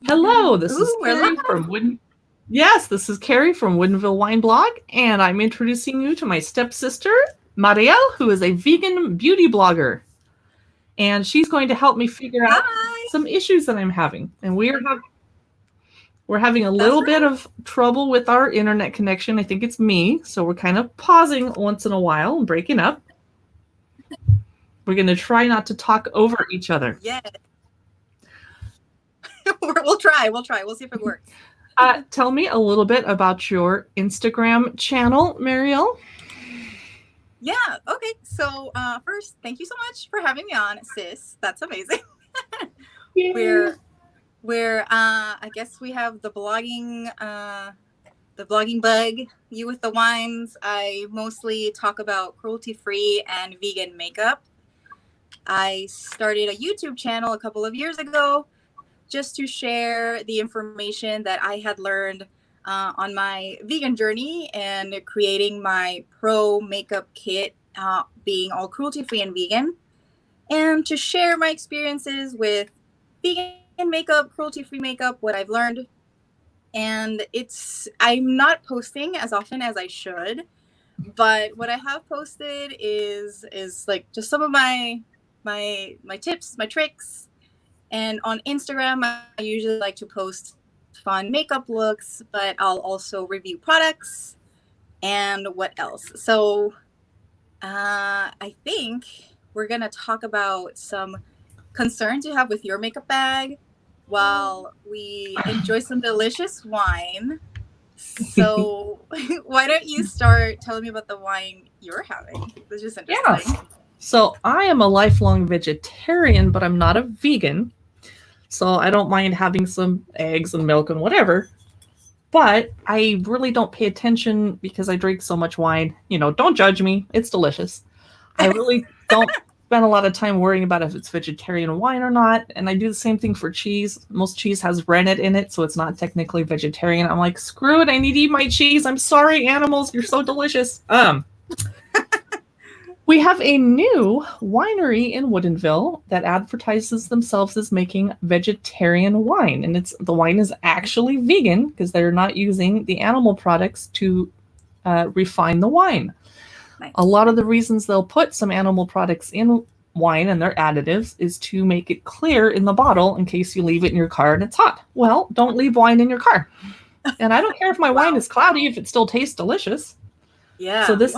Hello, this is Ooh, we're Carrie live. from Wooden. Yes, this is Carrie from Woodinvillewineblog, and I'm introducing you to my stepsister, Marielle, who is a vegan beauty blogger, and she's going to help me figure out Hi. some issues that I'm having. And we're having a That's little bit right. of trouble with our internet connection. I think it's me, so we're kind of pausing once in a while and breaking up. We're going to try not to talk over each other. Yeah. we'll try. We'll see if it works. Tell me a little bit about your Instagram channel, Marielle. Yeah. Okay. So first, thank you so much for having me on, sis. That's amazing. Yay. We're I guess we have the blogging bug. You with the wines. I mostly talk about cruelty-free and vegan makeup. I started a YouTube channel a couple of years ago just to share the information that I had learned on my vegan journey and creating my pro makeup kit, being all cruelty free and vegan, and to share my experiences with vegan makeup, cruelty free makeup, what I've learned. And I'm not posting as often as I should, but what I have posted is like just some of my tips, my tricks. And on Instagram, I usually like to post fun makeup looks, but I'll also review products and what else. So I think we're going to talk about some concerns you have with your makeup bag while we enjoy some delicious wine. So why don't you start telling me about the wine you're having? This is interesting. Yes. So I am a lifelong vegetarian, but I'm not a vegan. So I don't mind having some eggs and milk and whatever. But I really don't pay attention because I drink so much wine. Don't judge me. It's delicious. I really don't spend a lot of time worrying about if it's vegetarian wine or not. And I do the same thing for cheese. Most cheese has rennet in it, so it's not technically vegetarian. I'm like, screw it. I need to eat my cheese. I'm sorry, animals. You're so delicious. We have a new winery in Woodinville that advertises themselves as making vegetarian wine, and the wine is actually vegan because they're not using the animal products to refine the wine. Nice. A lot of the reasons they'll put some animal products in wine and their additives is to make it clear in the bottle in case you leave it in your car and it's hot. Well, don't leave wine in your car. And I don't care if my wine is cloudy if it still tastes delicious. Yeah. So this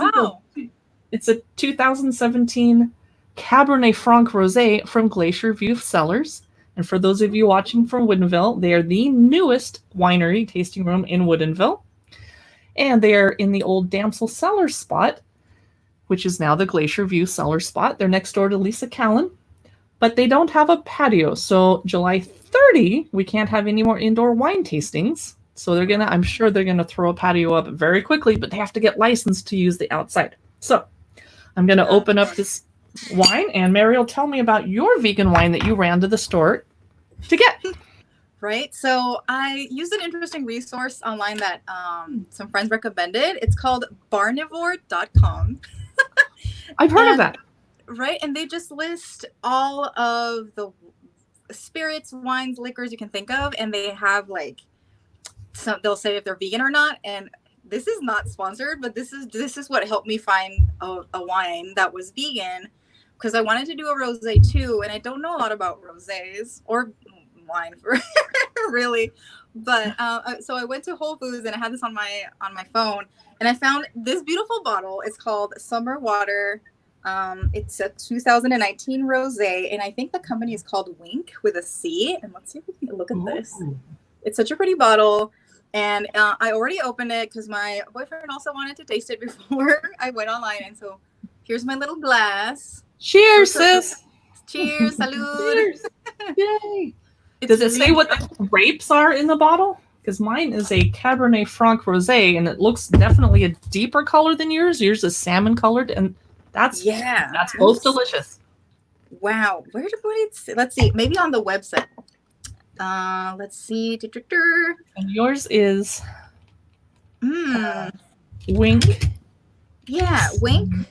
it's a 2017 Cabernet Franc Rosé from Glacier View Cellars. And for those of you watching from Woodinville, they are the newest winery tasting room in Woodinville. And they are in the old Damsel Cellars spot, which is now the Glacier View Cellars spot. They're next door to Lisa Callan. But they don't have a patio. So July 30, we can't have any more indoor wine tastings. So I'm sure they're gonna throw a patio up very quickly, but they have to get licensed to use the outside. So I'm going to open up this wine, and Mary will tell me about your vegan wine that you ran to the store to get. Right. So I used an interesting resource online that some friends recommended. It's called barnivore.com. I've heard of that. Right. And they just list all of the spirits, wines, liquors you can think of. And they have they'll say if they're vegan or not. And this is not sponsored, but this is what helped me find a wine that was vegan, because I wanted to do a rosé too, and I don't know a lot about rosés or wine really. But so I went to Whole Foods and I had this on my phone, and I found this beautiful bottle. It's called Summer Water. It's a 2019 rosé, and I think the company is called Winc with a C. And let's see if we can look at this. It's such a pretty bottle. And I already opened it because my boyfriend also wanted to taste it before I went online. And so here's my little glass. Cheers, sis. Cheers. Salud. Cheers. Yay. Does it say what the grapes are in the bottle? Because mine is a Cabernet Franc Rosé, and it looks definitely a deeper color than yours. Yours is salmon colored, and that's both delicious. Wow. Where did it? Let's see. Maybe on the website. Let's see. And yours is Winc. Yeah, Winc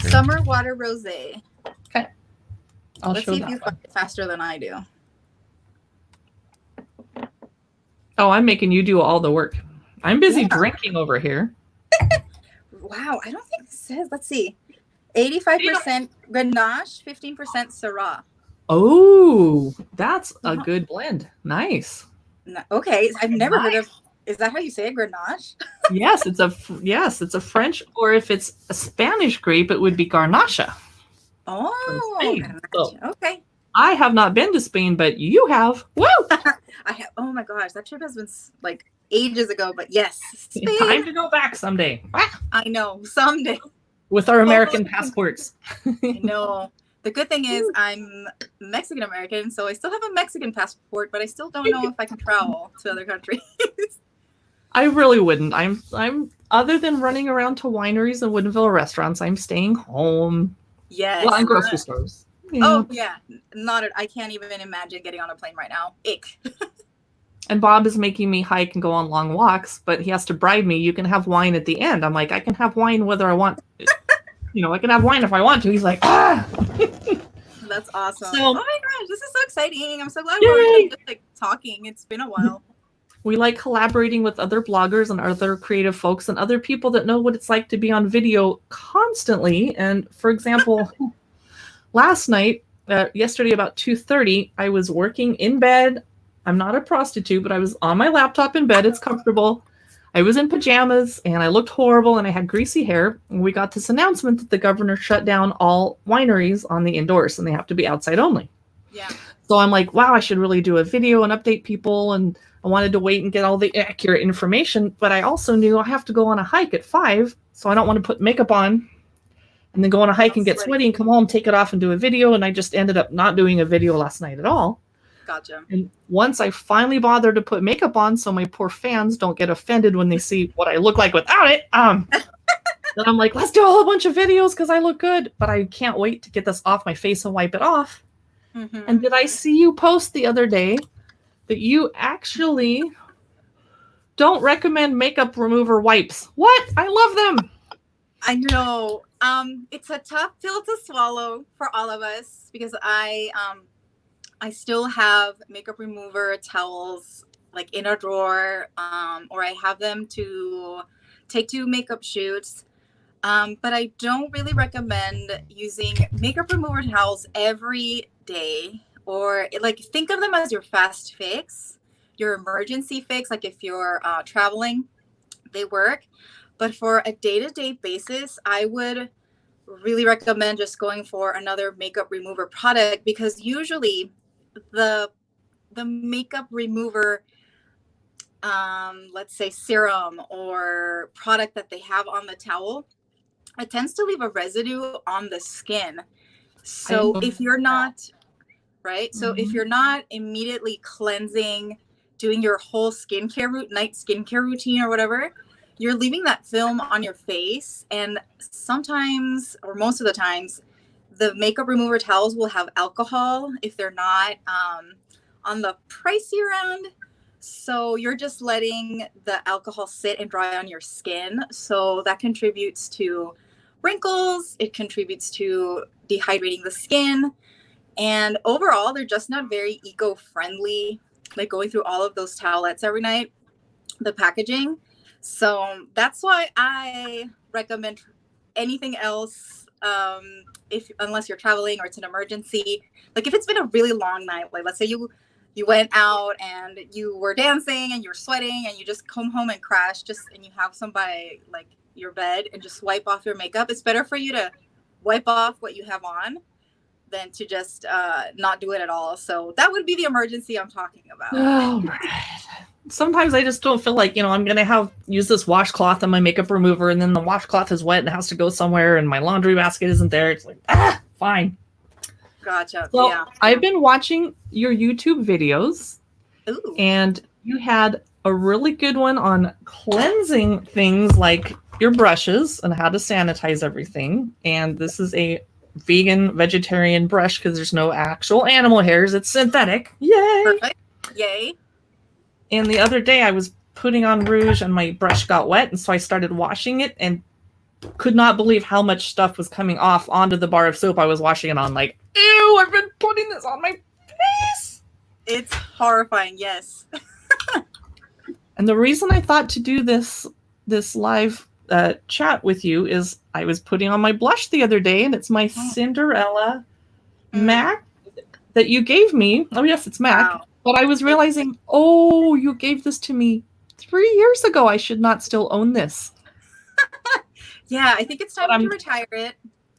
Summer Water Rosé. Okay. Let's see if you find it faster than I do. Oh, I'm making you do all the work. I'm busy Yeah. drinking over here. Wow, I don't think this says. Let's see. 85% Grenache, 15% Syrah. Oh, that's a Uh-huh. good blend. Nice. Okay, I've never heard of. Nice. Is that how you say it, Grenache? Yes, it's a French, or if it's a Spanish grape, it would be Garnacha from Oh, Spain. So Grenache. Okay. I have not been to Spain, but you have. Woo! I have. Oh my gosh, that trip has been like ages ago, but yes, Spain. Time to go back someday. I know someday. With our American passports. I know. The good thing is I'm Mexican American, so I still have a Mexican passport, but I still don't know if I can travel to other countries. I really wouldn't. I'm other than running around to wineries and Woodinville restaurants, I'm staying home. Yes. Well, and grocery stores. Yeah. Oh yeah, I can't even imagine getting on a plane right now. Ick. And Bob is making me hike and go on long walks, but he has to bribe me. You can have wine at the end. I'm like, I can have wine whether I want. I can have wine if I want to. He's like, ah. That's awesome. So, oh my gosh, this is so exciting. I'm so glad we're just like talking. It's been a while. We like collaborating with other bloggers and other creative folks and other people that know what it's like to be on video constantly. And for example, last night, yesterday about 2:30, I was working in bed. I'm not a prostitute, but I was on my laptop in bed. It's comfortable. I was in pajamas and I looked horrible and I had greasy hair. And we got this announcement that the governor shut down all wineries on the indoors and they have to be outside only. Yeah. So I'm like, wow, I should really do a video and update people. And I wanted to wait and get all the accurate information. But I also knew I have to go on a hike at 5. So I don't want to put makeup on and then go on a hike and get sweaty and come home, take it off and do a video. And I just ended up not doing a video last night at all. Gotcha. And once I finally bothered to put makeup on so my poor fans don't get offended when they see what I look like without it, then I'm like, let's do a whole bunch of videos because I look good. But I can't wait to get this off my face and wipe it off. Mm-hmm. And did I see you post the other day that you actually don't recommend makeup remover wipes? What? I love them. I know. It's a tough pill to swallow for all of us because I still have makeup remover towels like in a drawer, or I have them to take to makeup shoots. But I don't really recommend using makeup remover towels every day, or like think of them as your fast fix, your emergency fix. Like if you're traveling, they work. But for a day-to-day basis, I would really recommend just going for another makeup remover product because usually the makeup remover, let's say serum or product that they have on the towel, it tends to leave a residue on the skin. So if you're not if you're not immediately cleansing, doing your whole night skincare routine or whatever, you're leaving that film on your face. And sometimes, or most of the times, the makeup remover towels will have alcohol if they're not on the pricier end. So you're just letting the alcohol sit and dry on your skin. So that contributes to wrinkles. It contributes to dehydrating the skin. And overall, they're just not very eco-friendly, like going through all of those towelettes every night, the packaging. So that's why I recommend anything else, unless you're traveling or it's an emergency. Like if it's been a really long night, like let's say you went out and you were dancing and you're sweating and you just come home and crash, and you have some by like your bed and just wipe off your makeup. It's better for you to wipe off what you have on than to just not do it at all. So that would be the emergency I'm talking about. Oh, right. Sometimes I just don't feel like, I'm going to use this washcloth on my makeup remover and then the washcloth is wet and has to go somewhere and my laundry basket isn't there. It's like, fine. Gotcha. So yeah. I've been watching your YouTube videos. Ooh. And you had a really good one on cleansing things like your brushes and how to sanitize everything. And this is a vegan, vegetarian brush because there's no actual animal hairs. It's synthetic. Yay. Perfect. Yay. And the other day I was putting on rouge and my brush got wet. And so I started washing it and could not believe how much stuff was coming off onto the bar of soap I was washing it on. Like, ew, I've been putting this on my face. It's horrifying. Yes. And the reason I thought to do this live chat with you is I was putting on my blush the other day, and it's my Cinderella MAC that you gave me. Oh yes, it's MAC. Wow. But I was realizing, oh, you gave this to me 3 years ago. I should not still own this. Yeah, I think it's time to retire it.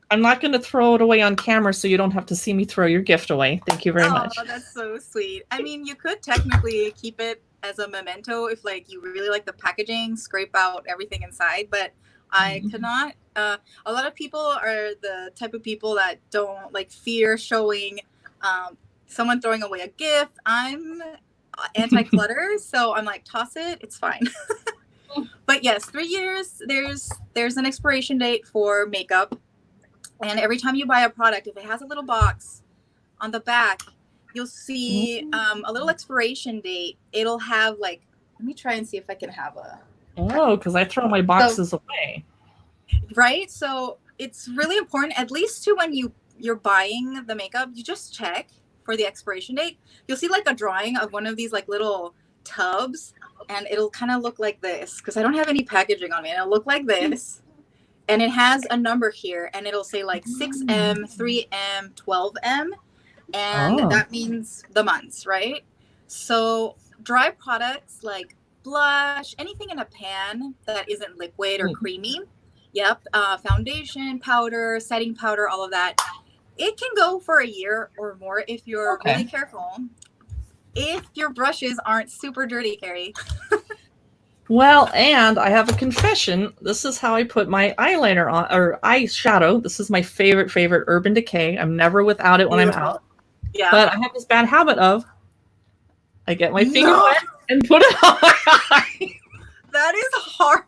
I'm not going to throw it away on camera, so you don't have to see me throw your gift away. Thank you very much. Oh, that's so sweet. I mean, you could technically keep it as a memento if like you really like the packaging, scrape out everything inside, but I could not. A lot of people are the type of people that don't like fear showing someone throwing away a gift. I'm anti-clutter, so I'm like, toss it, it's fine. But yes, 3 years, there's an expiration date for makeup. And every time you buy a product, if it has a little box on the back, you'll see a little expiration date. It'll have like, let me try and see if I can have a. Oh, because I throw my boxes away. Right? So it's really important, at least to when you're buying the makeup, you just check for the expiration date. You'll see like a drawing of one of these like little tubs, and it'll kind of look like this, because I don't have any packaging on me, and it'll look like this. And it has a number here, and it'll say like 6M, 3M, 12M, and that means the months, right? So dry products like blush, anything in a pan that isn't liquid or creamy, foundation, powder, setting powder, all of that, it can go for a year or more if you're really careful. If your brushes aren't super dirty, Carrie. Well, and I have a confession. This is how I put my eyeliner on, or eyeshadow. This is my favorite Urban Decay. I'm never without it when I'm out. Yeah. But I have this bad habit of I get my finger wet and put it on my eye. That is hard.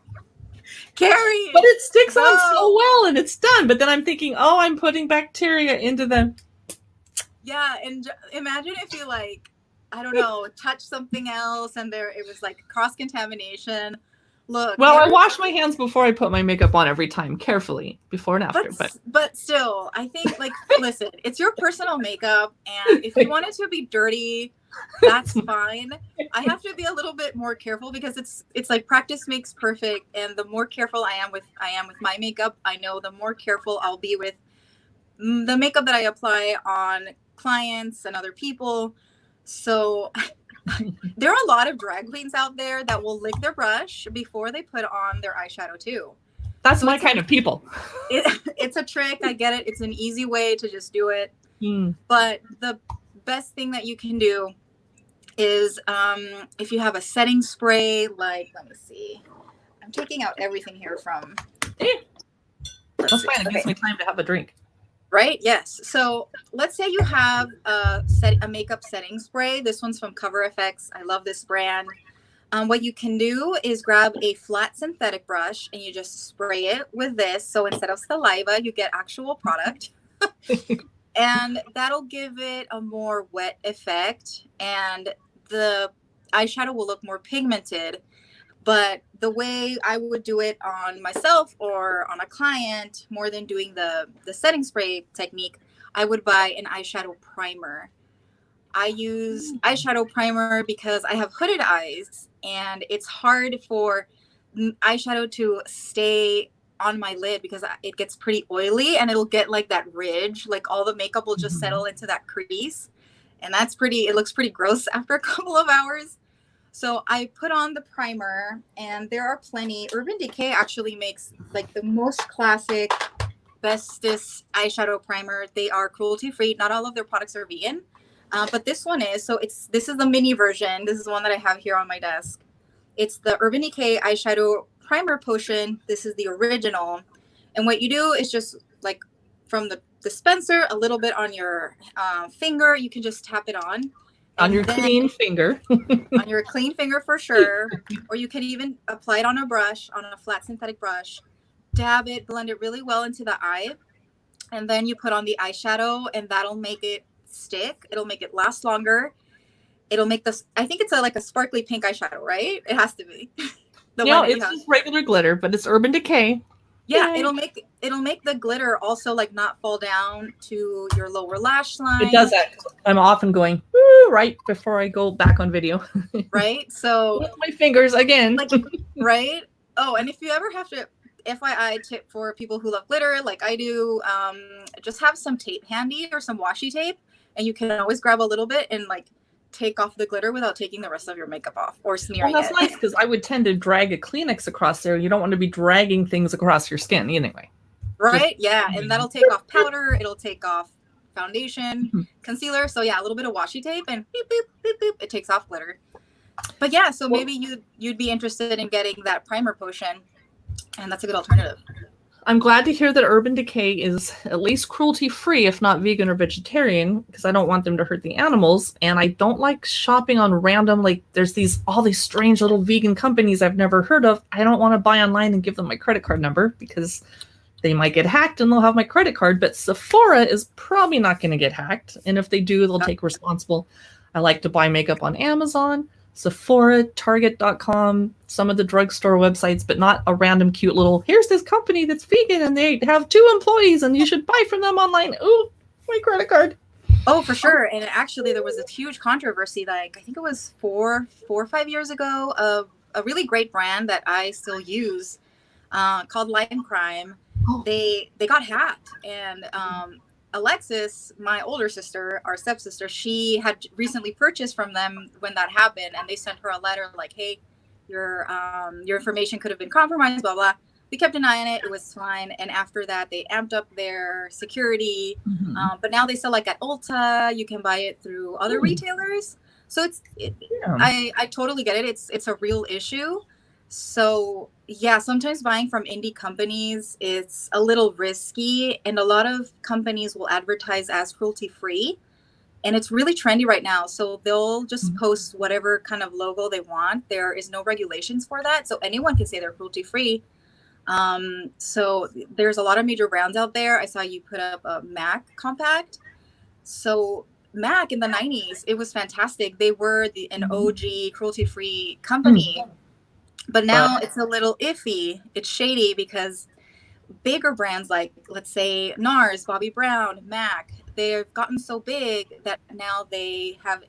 Carrie. But it sticks on so well and it's done. But then I'm thinking, oh, I'm putting bacteria into them. Yeah, and imagine if you like, I don't know, touch something else and it was like cross-contamination. Look. Well, I wash my hands before I put my makeup on every time, carefully, before and after. But still, I think, like, listen, it's your personal makeup, and if you want it to be dirty, that's fine. I have to be a little bit more careful because it's like practice makes perfect, and the more careful I am with my makeup, I know the more careful I'll be with the makeup that I apply on clients and other people. So there are a lot of drag queens out there that will lick their brush before they put on their eyeshadow too. That's my kind of people. It's a trick. I get it. It's an easy way to just do it. But the best thing that you can do is if you have a setting spray, like, let me see. I'm taking out everything here from. That's fine. It gives me time to have a drink. Right? Yes. So let's say you have a makeup setting spray. This one's from Cover FX. I love this brand. What you can do is grab a flat synthetic brush and you just spray it with this. So instead of saliva, you get actual product. And that'll give it a more wet effect. And the eyeshadow will look more pigmented. But the way I would do it on myself or on a client, more than doing the setting spray technique, I would buy an eyeshadow primer. I use eyeshadow primer because I have hooded eyes and it's hard for eyeshadow to stay on my lid because it gets pretty oily and it'll get like that ridge, like all the makeup will just settle into that crease. And it looks pretty gross after a couple of hours. So I put on the primer, and there are plenty. Urban Decay actually makes like the most classic, bestest eyeshadow primer. They are cruelty-free. Not all of their products are vegan, but this one is. So this is the mini version. This is one that I have here on my desk. It's the Urban Decay eyeshadow primer potion. This is the original. And what you do is just like from the dispenser, a little bit on your finger. You can just tap it on. On your clean finger. On your clean finger for sure. Or you can even apply it on a brush, on a flat synthetic brush. Dab it, blend it really well into the eye. And then you put on the eyeshadow and that'll make it stick. It'll make it last longer. It'll make this, I think it's like a sparkly pink eyeshadow, right? It has to be. No, it's just regular glitter, but it's Urban Decay. Yeah, Yay. it'll make the glitter also like not fall down to your lower lash line. It does that. I'm often going, woo, right before I go back on video. Right? So with my fingers again. like, right? Oh, and if you ever have to, FYI tip for people who love glitter like I do, just have some tape handy or some washi tape, and you can always grab a little bit and like take off the glitter without taking the rest of your makeup off or smearing Well, that's it. nice because I would tend to drag a Kleenex across there. You don't want to be dragging things across your skin anyway. Right? Yeah, and that'll take off powder. It'll take off foundation, concealer. So yeah, a little bit of washi tape and beep, beep, beep, beep. It takes off glitter. But yeah, so maybe you'd be interested in getting that primer potion, and that's a good alternative. I'm glad to hear that Urban Decay is at least cruelty-free, if not vegan or vegetarian, because I don't want them to hurt the animals. And I don't like shopping on random, like there's all these strange little vegan companies I've never heard of. I don't want to buy online and give them my credit card number because they might get hacked and they'll have my credit card. But Sephora is probably not going to get hacked. And if they do, they'll take responsible. I like to buy makeup on Amazon, Sephora, Target.com, some of the drugstore websites, but not a random cute little, here's this company that's vegan and they have 2 employees and you should buy from them online. Ooh, my credit card. Oh, for sure. And actually there was this huge controversy, like I think it was four or 5 years ago, of a really great brand that I still use called Lime Crime. Oh. They got hacked, and Alexis, my older sister, our stepsister, she had recently purchased from them when that happened, and they sent her a letter like, hey, your information could have been compromised, blah, blah. We kept denying it. It was fine. And after that, they amped up their security. But now they sell like at Ulta. You can buy it through other retailers. So I totally get it. It's a real issue. So yeah, sometimes buying from indie companies is a little risky, and a lot of companies will advertise as cruelty-free, and it's really trendy right now. So they'll just post whatever kind of logo they want. There is no regulations for that, so anyone can say they're cruelty-free. So there's a lot of major brands out there. I saw you put up a MAC compact. So MAC in the 90s, it was fantastic. They were an OG cruelty-free company. But now it's a little iffy. It's shady because bigger brands like, let's say, NARS, Bobbi Brown, MAC, they've gotten so big that now they have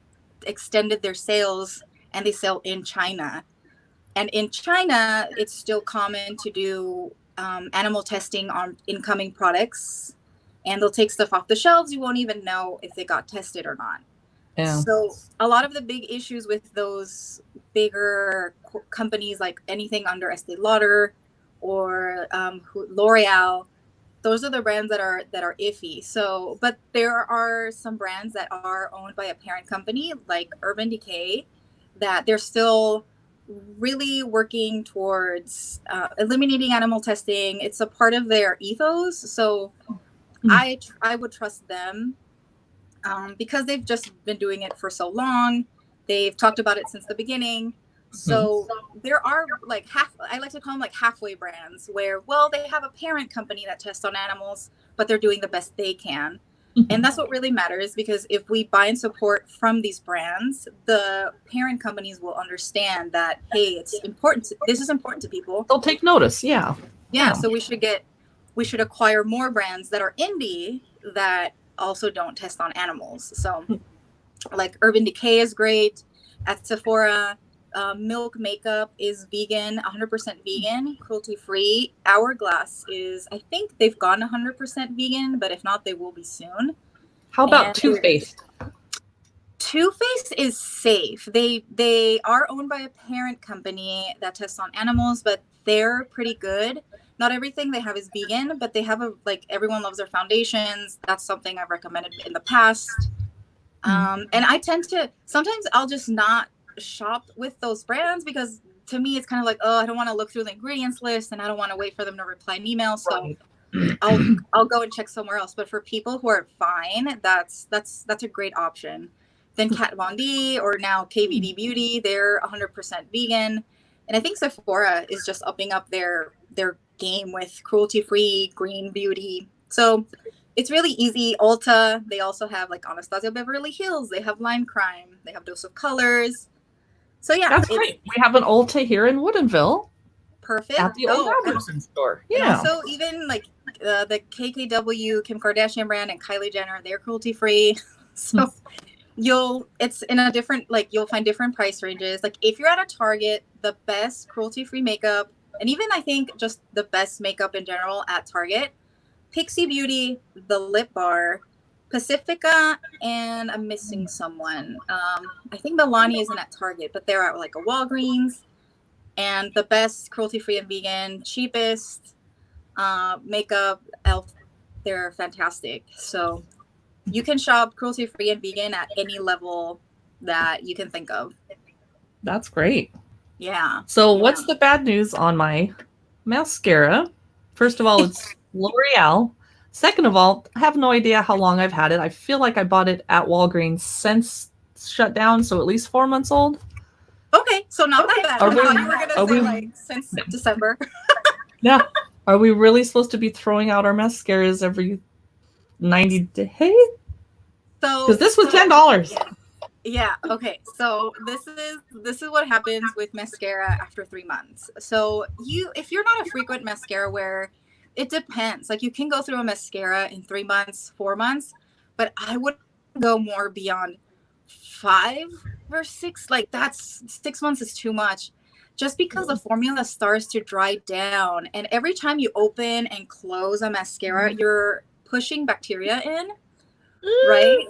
extended their sales and they sell in China. And in China, it's still common to do animal testing on incoming products. And they'll take stuff off the shelves. You won't even know if they got tested or not. Yeah. So a lot of the big issues with those bigger companies, like anything under Estee Lauder or L'Oreal, those are the brands that are iffy. So, but there are some brands that are owned by a parent company, like Urban Decay, that they're still really working towards eliminating animal testing. It's a part of their ethos. So I would trust them. Because they've just been doing it for so long. They've talked about it since the beginning. So there are like I like to call them like halfway brands where, well, they have a parent company that tests on animals, but they're doing the best they can. And that's what really matters, because if we buy and support from these brands, the parent companies will understand that, hey, it's important. This is important to people. They'll take notice. Yeah. So we should acquire more brands that are indie that also don't test on animals. So like Urban Decay is great. At Sephora, Milk Makeup is vegan, 100% vegan, cruelty-free. Hourglass is, I think they've gone 100% vegan, but if not, they will be soon. How about Too Faced? Too Faced is safe. They are owned by a parent company that tests on animals, but they're pretty good. Not everything they have is vegan, but they have everyone loves their foundations. That's something I've recommended in the past. And I tend to, sometimes I'll just not shop with those brands because to me, it's kind of like, oh, I don't want to look through the ingredients list and I don't want to wait for them to reply an email. So I'll go and check somewhere else. But for people who are fine, that's a great option. Then Kat Von D or now KVD Beauty, they're 100% vegan. And I think Sephora is just upping up their game with cruelty-free green beauty. So it's really easy. Ulta, they also have like Anastasia Beverly Hills. They have Lime Crime. They have Dose of Colors. So yeah. That's great. We have an Ulta here in Woodinville. perfect. At the old Albertson store. Yeah. And also even like the KKW, Kim Kardashian brand, and Kylie Jenner, they're cruelty free. So it's in a different, like, you'll find different price ranges. Like if you're at a Target, the best cruelty free makeup, and even I think just the best makeup in general at Target, Pixie Beauty, the Lip Bar, Pacifica, and I'm missing someone. I think Milani isn't at Target, but they're at like a Walgreens. And the best cruelty free and vegan, cheapest makeup, Elf, they're fantastic. So you can shop cruelty free and vegan at any level that you can think of. That's great. Yeah. So what's the bad news on my mascara? First of all, it's L'Oreal. Second of all, I have no idea how long I've had it. I feel like I bought it at Walgreens since shut down, so at least 4 months old. Okay, so not that bad. I thought you were going to say like since December. Yeah. Are we really supposed to be throwing out our mascaras every 90 days? So because this was $10. Yeah. Okay. So this is what happens with mascara after 3 months. So if you're not a frequent mascara wearer, it depends. Like you can go through a mascara in 3 months, 4 months, but I wouldn't go more beyond 5 or 6. Like 6 months is too much. Just because the formula starts to dry down, and every time you open and close a mascara, you're pushing bacteria in, right?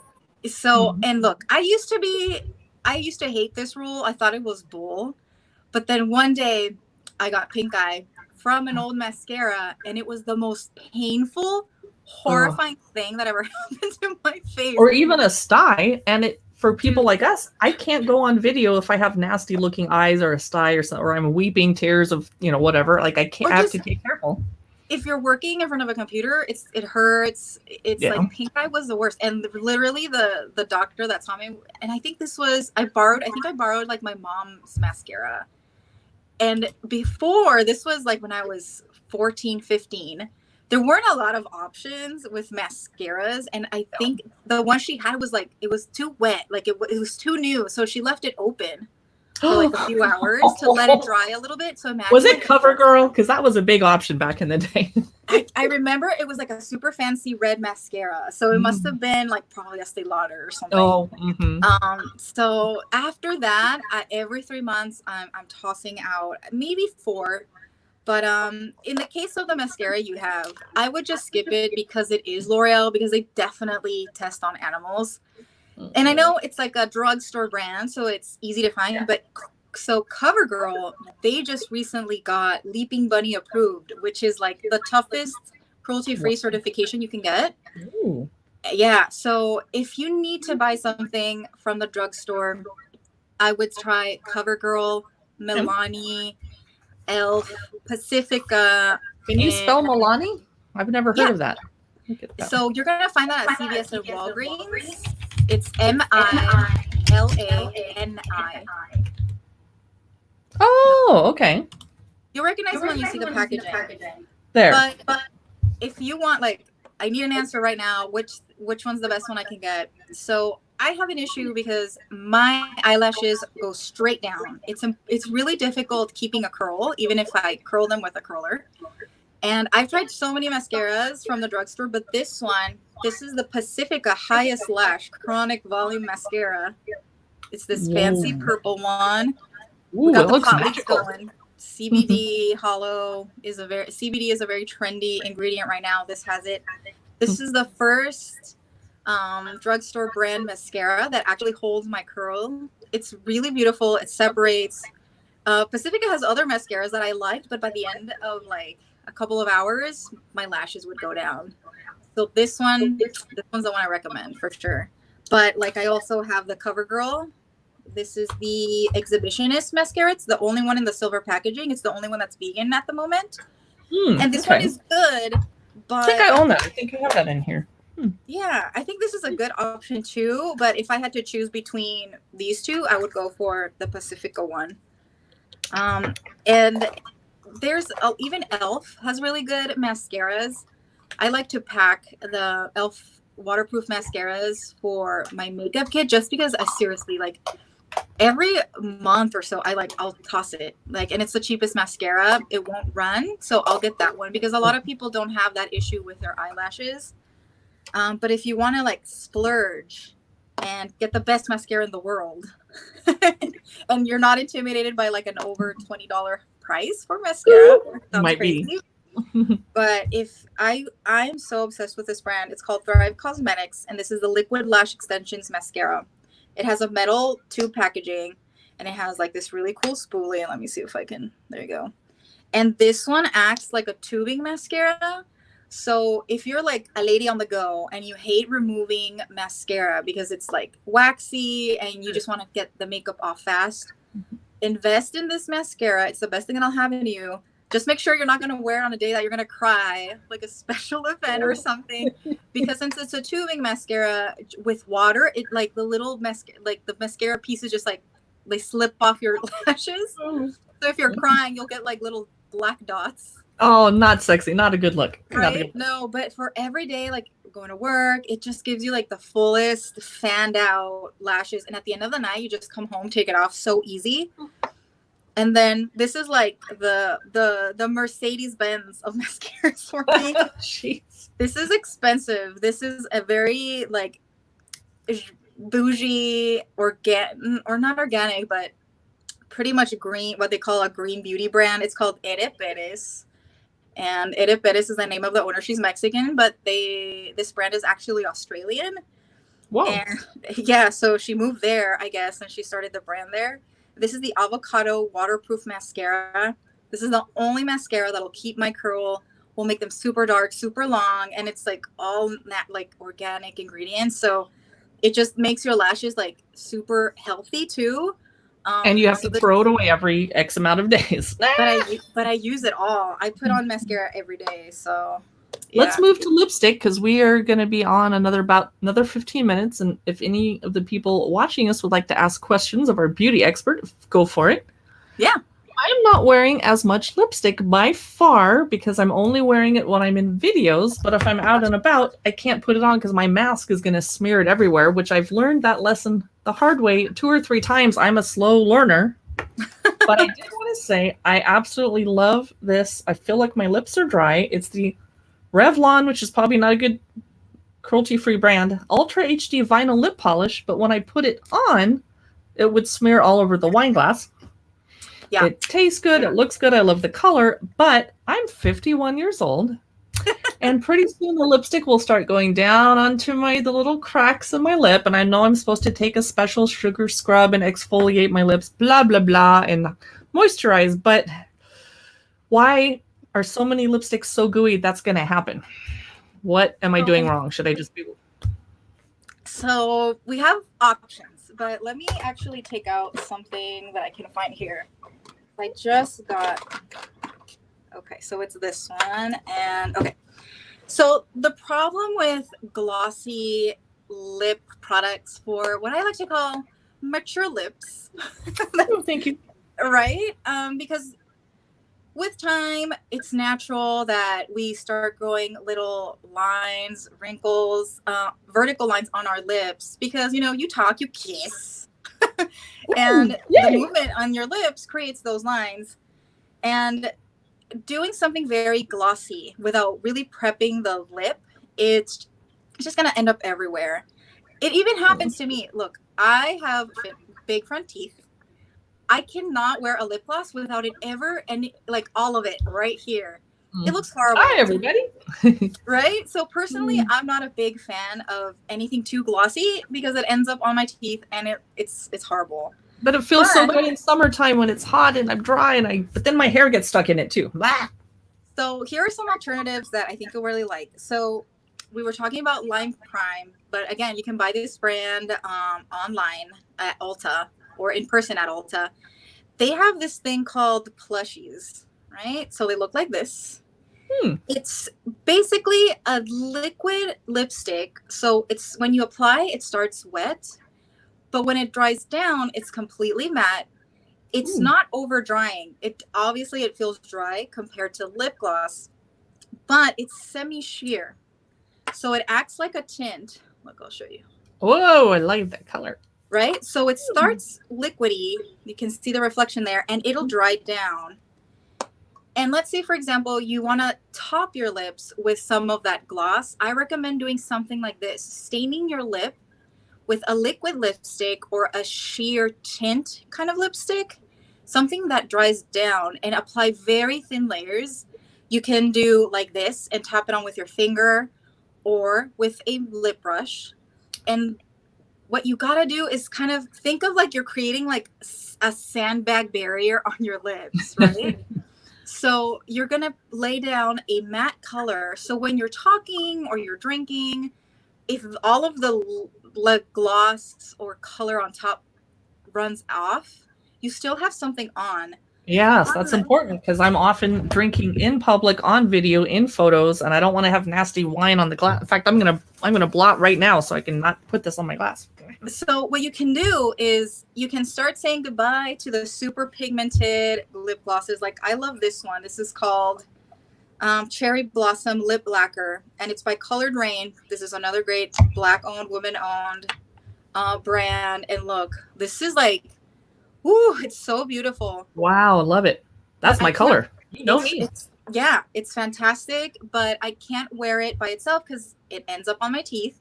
So, and look, I used to hate this rule. I thought it was bull. But then one day I got pink eye from an old mascara, and it was the most painful, horrifying thing that ever happened to my face. Or even a sty. And for people like us, I can't go on video if I have nasty looking eyes or a sty or I'm weeping tears of, whatever. Like I have to be careful. If you're working in front of a computer, it hurts. It's like pink eye was the worst. And literally the doctor that saw me, and I think I borrowed like my mom's mascara. And before, this was like when I was 14, 15, there weren't a lot of options with mascaras. And I think the one she had was like, it was too wet. Like it was too new. So she left it open for like a few hours to let it dry a little bit. So imagine, was it CoverGirl? Because that was a big option back in the day. I remember it was like a super fancy red mascara. So it must have been like probably Estee Lauder or something. Oh. Mm-hmm. So after that, every 3 months, I'm tossing out maybe 4. But in the case of the mascara you have, I would just skip it because it is L'Oreal, because they definitely test on animals. And I know it's like a drugstore brand, so it's easy to find. But so CoverGirl, they just recently got Leaping Bunny approved, which is like the toughest cruelty-free certification you can get. Ooh. Yeah. So if you need to buy something from the drugstore, I would try CoverGirl, Milani, Elf, Pacifica. Can you spell Milani? I've never heard of that. So you're going to find that at CVS and Walgreens. It's Milani. Oh, okay. You'll recognize when you see the packaging. There. But if you want, like, I need an answer right now, which one's the best one I can get. So I have an issue because my eyelashes go straight down. It's really difficult keeping a curl, even if I curl them with a curler. And I've tried so many mascaras from the drugstore, but this is the Pacifica Highest Lash Chronic Volume Mascara. It's this fancy purple one. Ooh, it looks magical. CBD hollow CBD is a very trendy ingredient right now. This has it. This is the first drugstore brand mascara that actually holds my curl. It's really beautiful. It separates. Pacifica has other mascaras that I liked, but by the end of like a couple of hours, my lashes would go down. So this one's the one I recommend for sure. But like I also have the CoverGirl. This is the Exhibitionist mascara. It's the only one in the silver packaging. It's the only one that's vegan at the moment. And this one is good, but I think I own that. I think I have that in here. Yeah, I think this is a good option too. But if I had to choose between these two, I would go for the Pacifica one. And there's even Elf has really good mascaras. I like to pack the Elf waterproof mascaras for my makeup kit just because I seriously like every month or so I'll toss it, like, and it's the cheapest mascara, it won't run, so I'll get that one because a lot of people don't have that issue with their eyelashes. But if you want to like splurge and get the best mascara in the world and you're not intimidated by like an over $20 price for mascara, sounds Might crazy be. but if I'm so obsessed with this brand. It's called Thrive Cosmetics, and this is the liquid lash extensions mascara. It has a metal tube packaging, and it has like this really cool spoolie. And let me see if I can. There you go. And this one acts like a tubing mascara. So if you're like a lady on the go and you hate removing mascara because it's like waxy and you just want to get the makeup off fast, invest in this mascara. It's the best thing that'll happen to you. Just make sure you're not going to wear it on a day that you're going to cry, like a special event or something, because since it's a tubing mascara with water, it like the little like the mascara pieces just like they slip off your lashes. So if you're crying, you'll get like little black dots. Oh, not sexy. Not a good look. Right? No, but for every day, like going to work, it just gives you like the fullest fanned out lashes. And at the end of the night, you just come home, take it off so easy. And then this is like the Mercedes-Benz of mascaras for me. Jeez. This is expensive. This is a very like bougie, or not organic, but pretty much green, what they call a green beauty brand. It's called Ere Perez. And Ere Perez is the name of the owner. She's Mexican, but this brand is actually Australian. Whoa. And yeah, so she moved there, I guess, and she started the brand there. This is the avocado waterproof mascara. This is the only mascara that'll keep my curl, will make them super dark, super long, and it's like all like organic ingredients. So it just makes your lashes like super healthy too. And you have to throw it away every X amount of days. But I use it all. I put on mascara every day. So yeah. Let's move to lipstick because we are going to be on about another 15 minutes. And if any of the people watching us would like to ask questions of our beauty expert, go for it. Yeah. I'm not wearing as much lipstick by far because I'm only wearing it when I'm in videos. But if I'm out and about, I can't put it on because my mask is going to smear it everywhere, which I've learned that lesson the hard way 2 or 3 times. I'm a slow learner. But I did want to say I absolutely love this. I feel like my lips are dry. It's the Revlon, which is probably not a good cruelty-free brand, Ultra HD Vinyl Lip Polish, but when I put it on, it would smear all over the wine glass. Yeah. It tastes good. It looks good. I love the color, but I'm 51 years old, and pretty soon the lipstick will start going down onto the little cracks in my lip, and I know I'm supposed to take a special sugar scrub and exfoliate my lips, blah, blah, blah, and moisturize, but why are so many lipsticks so gooey? That's going to happen. What am I doing wrong? Should I just do? So we have options, but let me actually take out something that I can find here. I just got, okay, so it's this one. And okay, so the problem with glossy lip products for what I like to call mature lips. Oh, thank you. Right? Because with time, it's natural that we start growing little lines, wrinkles, vertical lines on our lips because, you talk, you kiss. And the movement on your lips creates those lines. And doing something very glossy without really prepping the lip, it's just going to end up everywhere. It even happens to me. Look, I have big front teeth. I cannot wear a lip gloss without it ever, and like all of it right here. It looks horrible. Hi, everybody. Right? So personally, I'm not a big fan of anything too glossy because it ends up on my teeth and it's horrible. But it feels so good in summertime when it's hot and I'm dry but then my hair gets stuck in it too. Blah. So here are some alternatives that I think you'll really like. So we were talking about Lime Prime, but again, you can buy this brand online at Ulta or in person at Ulta. They have this thing called plushies, right? So they look like this. It's basically a liquid lipstick. So it's when you apply, it starts wet, but when it dries down, it's completely matte. It's not over drying. It feels dry compared to lip gloss, but it's semi-sheer. So it acts like a tint. Look, I'll show you. Whoa, I like that color. right? So it starts liquidy. You can see the reflection there, and it'll dry down. And let's say, for example, you want to top your lips with some of that gloss. I recommend doing something like this, staining your lip with a liquid lipstick or a sheer tint kind of lipstick, something that dries down, and apply very thin layers. You can do like this and tap it on with your finger or with a lip brush. And what you got to do is kind of think of like you're creating like a sandbag barrier on your lips, right? So you're going to lay down a matte color. So when you're talking or you're drinking, if all of the gloss or color on top runs off, you still have something on. Yes, that's important because I'm often drinking in public, on video, in photos, and I don't want to have nasty wine on the glass. In fact, I'm gonna blot right now so I can not put this on my glass. So what you can do is you can start saying goodbye to the super pigmented lip glosses. Like I love this one. This is called Cherry Blossom Lip Lacquer, and it's by Colored Rain. This is another great Black-owned, women-owned brand. And look, this is like, ooh, it's so beautiful. Wow, I love it. That's my color. You know me. Yeah, it's fantastic, but I can't wear it by itself because it ends up on my teeth.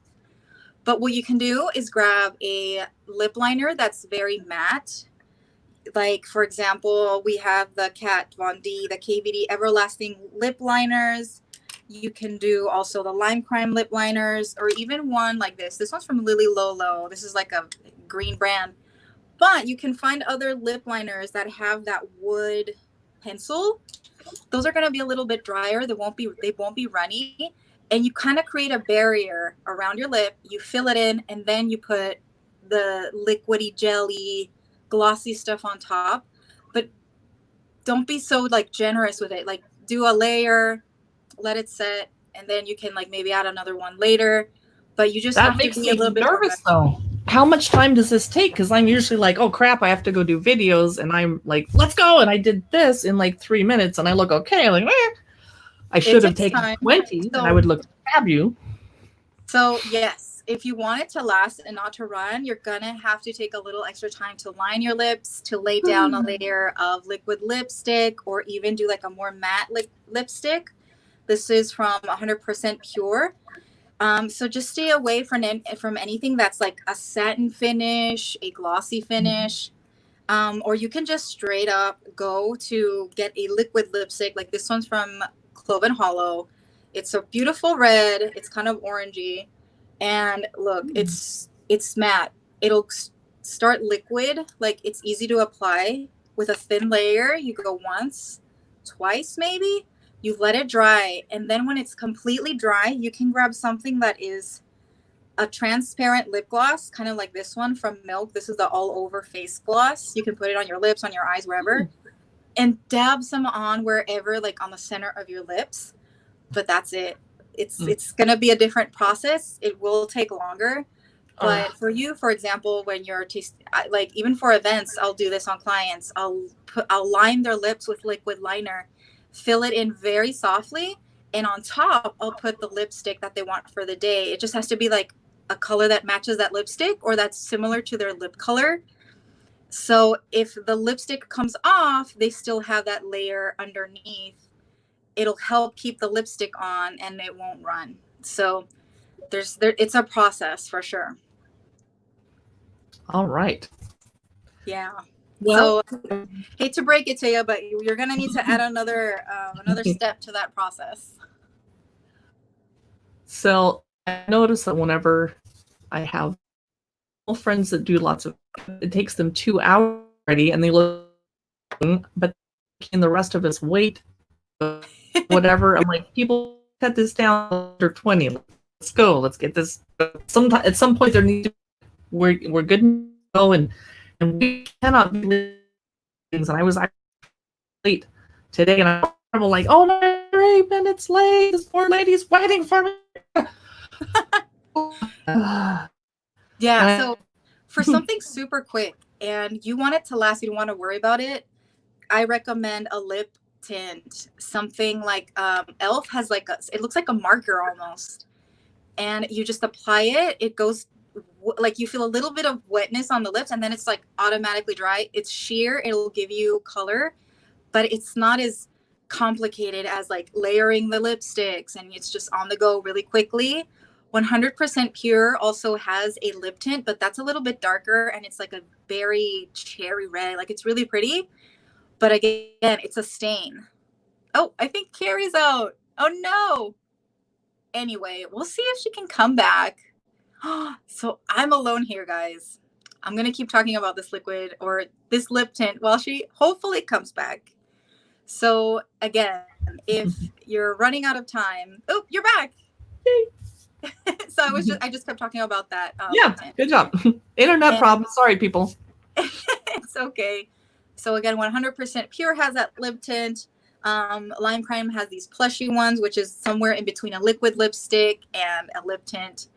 But what you can do is grab a lip liner that's very matte. Like, for example, we have the Kat Von D, the KVD Everlasting lip liners. You can do also the Lime Crime lip liners, or even one like this. This one's from Lily Lolo. This is like a green brand. But you can find other lip liners that have that wood pencil. Those are going to be a little bit drier. They won't be runny. And you kind of create a barrier around your lip. You fill it in, and then you put the liquidy, jelly, glossy stuff on top. But don't be so like generous with it. Like do a layer, let it set, and then you can like maybe add another one later. But you just have to be a little bit nervous though. How much time does this take? Because I'm usually like, oh crap, I have to go do videos, and I'm like, let's go, and I did this in like 3 minutes, and I look okay. I'm like, I should have taken 20, and I would look fab you. So yes, if you want it to last and not to run, you're gonna have to take a little extra time to line your lips, to lay down a layer of liquid lipstick, or even do like a more matte lipstick. This is from 100% Pure. So just stay away from anything that's like a satin finish, a glossy finish, or you can just straight up go to get a liquid lipstick. Like this one's from Clove and Hollow. It's a beautiful red. It's kind of orangey, and look, it's matte. It'll start liquid. Like it's easy to apply with a thin layer. You go once, twice, maybe. You let it dry, and then when it's completely dry, you can grab something that is a transparent lip gloss, kind of like this one from Milk. This is the all over face gloss. You can put it on your lips, on your eyes, wherever, and dab some on wherever, like on the center of your lips. But that's it. It's gonna be a different process. It will take longer. But for you, for example, when you're like even for events, I'll do this on clients. I'll line their lips with liquid liner, fill it in very softly, and on top I'll put the lipstick that they want for the day. It just has to be like a color that matches that lipstick or that's similar to their lip color. So if the lipstick comes off, they still have that layer underneath. It'll help keep the lipstick on and it won't run. So it's a process for sure. All right. Yeah. Well, so hate to break it to you, but you're gonna need to add another step to that process. So I notice that whenever I have friends that do lots of, it takes them 2 hours already, and they look, but can the rest of us wait? Whatever. I'm like, people cut this down under 20. Let's go. Let's get this. Sometime at some point there needs to. We're good to go, and we cannot be things. And I was late today, and I'm like, oh no, 8 minutes late. This poor lady's waiting for me. Yeah. So for something super quick and you want it to last, you don't want to worry about it, I recommend a lip tint. Something like Elf has like it looks like a marker almost, and you just apply it. It goes like you feel a little bit of wetness on the lips, and then it's like automatically dry. It's sheer. It'll give you color, but it's not as complicated as like layering the lipsticks, and it's just on the go really quickly. 100% Pure also has a lip tint, but that's a little bit darker, and it's like a very cherry red. Like, it's really pretty, but again, it's a stain. Oh, I think Carrie's out. Oh no. Anyway, we'll see if she can come back. So I'm alone here, guys. I'm gonna keep talking about this liquid or this lip tint while she hopefully comes back. So again, if you're running out of time, oh, you're back. So I just kept talking about that. Yeah, good job. Internet problem. Sorry, people. It's okay. So again, 100% Pure has that lip tint. Lime Crime has these plushy ones, which is somewhere in between a liquid lipstick and a lip tint.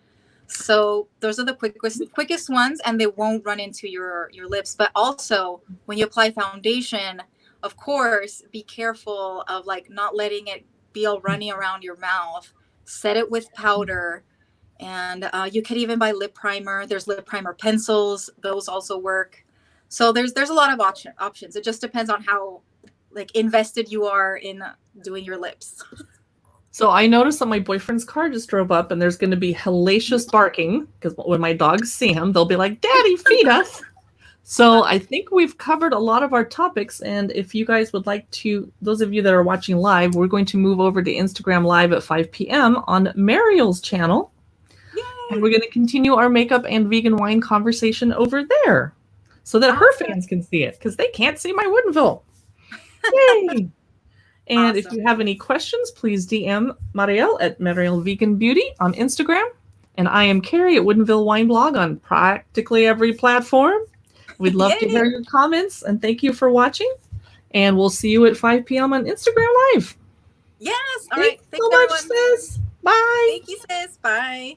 So those are the quickest ones, and they won't run into your lips. But also, when you apply foundation, of course, be careful of like not letting it be all runny around your mouth. Set it with powder, and you could even buy lip primer. There's lip primer pencils; those also work. So there's a lot of options. It just depends on how like invested you are in doing your lips. So I noticed that my boyfriend's car just drove up, and there's going to be hellacious barking because when my dogs see him, they'll be like, "Daddy, feed us." So I think we've covered a lot of our topics, and if you guys would like to, those of you that are watching live, we're going to move over to Instagram Live at 5 p.m. on Mariel's channel. Yay! And we're going to continue our makeup and vegan wine conversation over there so that her fans can see it because they can't see my Woodinville. Yay! And if you have any questions, please DM Mariel at Mariel Vegan Beauty on Instagram. And I am Carrie at woodinvillewineblog on practically every platform. We'd love to hear your comments, and thank you for watching. And we'll see you at 5 p.m. on Instagram Live. Yes. All right. Thanks so much, sis. Bye. Thank you, sis. Bye.